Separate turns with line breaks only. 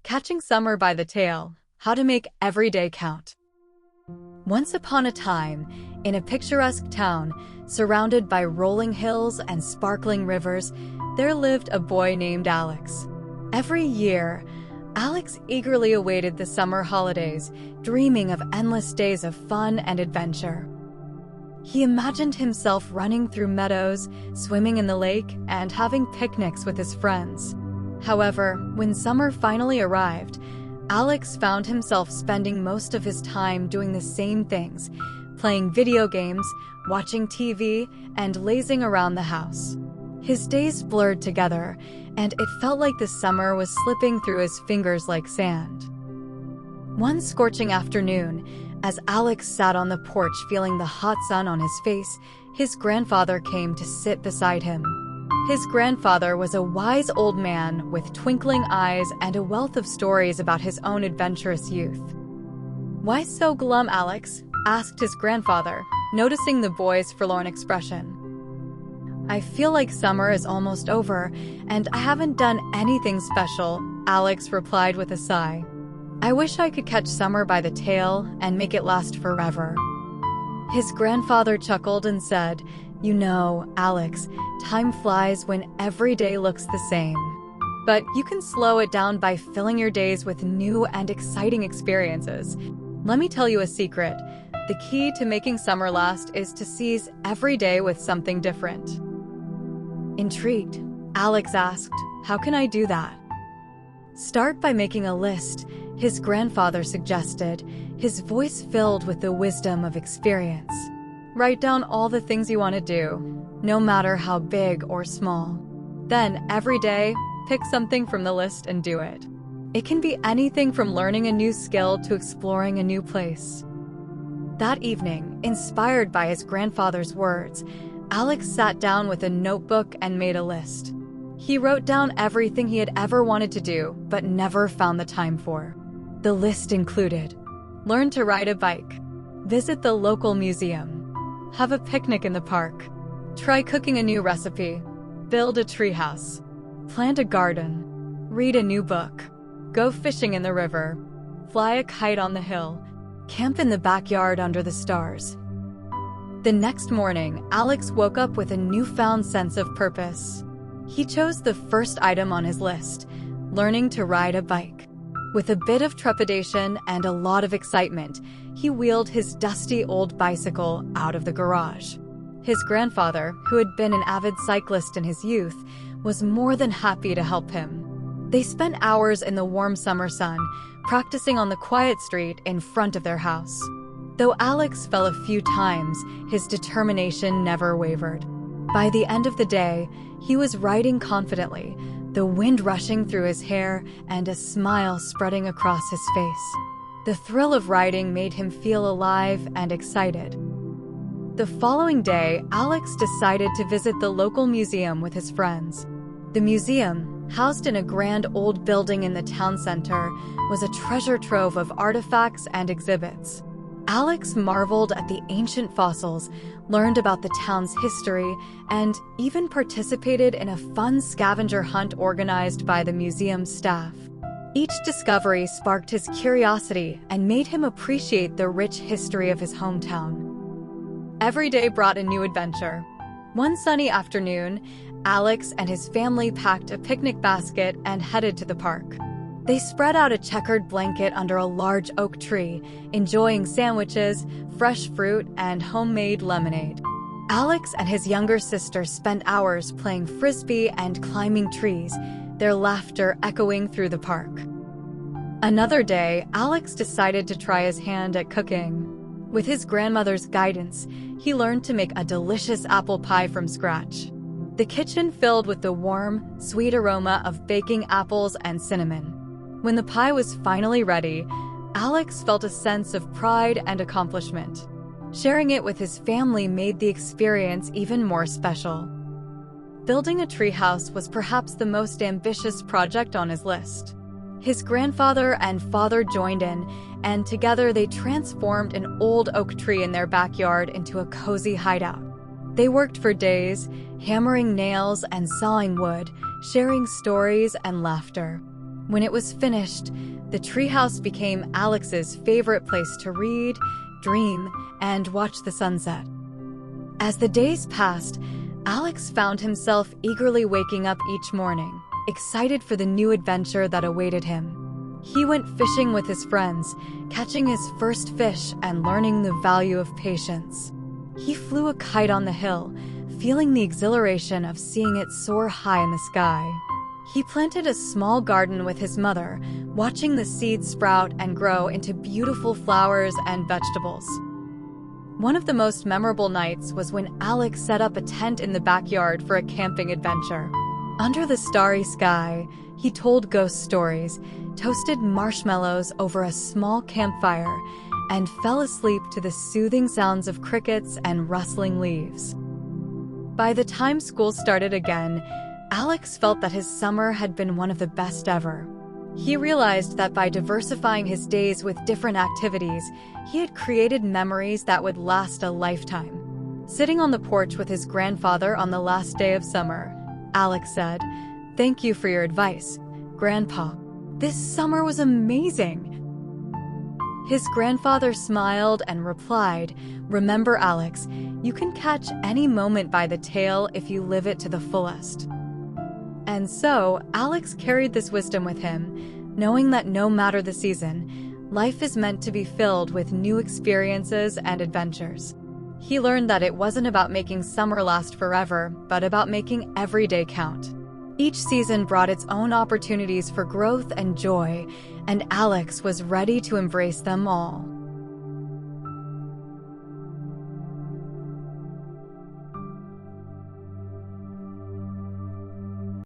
Catching Summer by the Tail, How to Make Every Day Count. Once upon a time, in a picturesque town, surrounded by rolling hills and sparkling rivers, there lived a boy named Alex. Every year, Alex eagerly awaited the summer holidays, dreaming of endless days of fun and adventure. He imagined himself running through meadows, swimming in the lake, and having picnics with his friends. However, when summer finally arrived, Alex found himself spending most of his time doing the same things, playing video games, watching TV, and lazing around the house. His days blurred together, and it felt like the summer was slipping through his fingers like sand. One scorching afternoon, as Alex sat on the porch feeling the hot sun on his face, his grandfather came to sit beside him. His grandfather was a wise old man with twinkling eyes and a wealth of stories about his own adventurous youth. "Why so glum, Alex?" asked his grandfather, noticing the boy's forlorn expression. "I feel like summer is almost over, and I haven't done anything special," Alex replied with a sigh. "I wish I could catch summer by the tail and make it last forever." His grandfather chuckled and said, "You know, Alex, time flies when every day looks the same. But you can slow it down by filling your days with new and exciting experiences. Let me tell you a secret. The key to making summer last is to seize every day with something different." Intrigued, Alex asked, "How can I do that?" "Start by making a list," his grandfather suggested, his voice filled with the wisdom of experience. "Write down all the things you want to do, no matter how big or small. Then, every day, pick something from the list and do it. It can be anything from learning a new skill to exploring a new place." That evening, inspired by his grandfather's words, Alex sat down with a notebook and made a list. He wrote down everything he had ever wanted to do, but never found the time for. The list included: learn to ride a bike, visit the local museum, have a picnic in the park, try cooking a new recipe, build a treehouse, plant a garden, read a new book, go fishing in the river, fly a kite on the hill, camp in the backyard under the stars. The next morning, Alex woke up with a newfound sense of purpose. He chose the first item on his list, learning to ride a bike. With a bit of trepidation and a lot of excitement, he wheeled his dusty old bicycle out of the garage. His grandfather, who had been an avid cyclist in his youth, was more than happy to help him. They spent hours in the warm summer sun, practicing on the quiet street in front of their house. Though Alex fell a few times, his determination never wavered. By the end of the day, he was riding confidently, the wind rushing through his hair and a smile spreading across his face. The thrill of riding made him feel alive and excited. The following day, Alex decided to visit the local museum with his friends. The museum, housed in a grand old building in the town center, was a treasure trove of artifacts and exhibits. Alex marveled at the ancient fossils, learned about the town's history, and even participated in a fun scavenger hunt organized by the museum staff. Each discovery sparked his curiosity and made him appreciate the rich history of his hometown. Every day brought a new adventure. One sunny afternoon, Alex and his family packed a picnic basket and headed to the park. They spread out a checkered blanket under a large oak tree, enjoying sandwiches, fresh fruit, and homemade lemonade. Alex and his younger sister spent hours playing frisbee and climbing trees, their laughter echoing through the park. Another day, Alex decided to try his hand at cooking. With his grandmother's guidance, he learned to make a delicious apple pie from scratch. The kitchen filled with the warm, sweet aroma of baking apples and cinnamon. When the pie was finally ready, Alex felt a sense of pride and accomplishment. Sharing it with his family made the experience even more special. Building a treehouse was perhaps the most ambitious project on his list. His grandfather and father joined in, and together they transformed an old oak tree in their backyard into a cozy hideout. They worked for days, hammering nails and sawing wood, sharing stories and laughter. When it was finished, the treehouse became Alex's favorite place to read, dream, and watch the sunset. As the days passed, Alex found himself eagerly waking up each morning, excited for the new adventure that awaited him. He went fishing with his friends, catching his first fish and learning the value of patience. He flew a kite on the hill, feeling the exhilaration of seeing it soar high in the sky. He planted a small garden with his mother, watching the seeds sprout and grow into beautiful flowers and vegetables. One of the most memorable nights was when Alex set up a tent in the backyard for a camping adventure. Under the starry sky, he told ghost stories, toasted marshmallows over a small campfire, and fell asleep to the soothing sounds of crickets and rustling leaves. By the time school started again, Alex felt that his summer had been one of the best ever. He realized that by diversifying his days with different activities, he had created memories that would last a lifetime. Sitting on the porch with his grandfather on the last day of summer, Alex said, "Thank you for your advice, Grandpa. This summer was amazing." His grandfather smiled and replied, "Remember, Alex, you can catch any moment by the tail if you live it to the fullest." And so, Alex carried this wisdom with him, knowing that no matter the season, life is meant to be filled with new experiences and adventures. He learned that it wasn't about making summer last forever, but about making every day count. Each season brought its own opportunities for growth and joy, and Alex was ready to embrace them all.